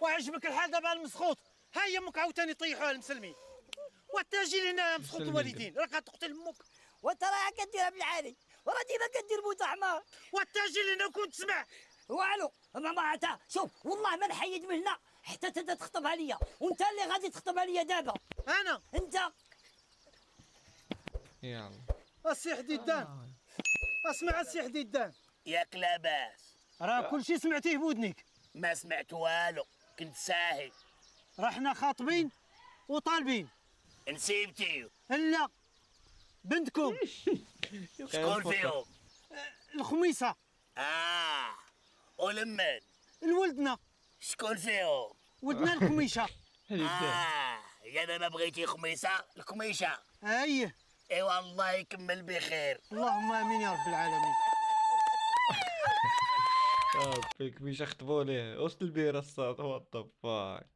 وعجبك الحال دابا المسخوط، ها هي امك عاوتاني طيحوها المسلمين، وتجي لهنا مسخوط الوالدين، راك غتقتل امك، وانت راه كديرها بالعالي، وراه ديما كدير موت حمار. وتجي لهنا وكنت تسمع. والو ما شوف والله ما نحيد من هنا حتى انت تخطبها ليا، وانت اللي غادي تخطبها ليا دابا. انا انت يلا السي حديدان، اسمع السي حديدان، ياك لاباس. راه كلشي سمعتيه بودنيك، ما سمعت والو، كنت ساهي. راه حنا خاطبين وطالبين. نسيبتيو. لا بنتكم شكون فيهم؟ الخميسه ولمن؟ لولدنا، شكون فيهم؟ ولدنا الكميشه. يا ما بغيتي خميسه الكميشه. ايه ايوا الله يكمل بخير. اللهم امين يا رب العالمين. فيك مش اختبوا ليه وسط البيرة الصاد وات ذا فاك.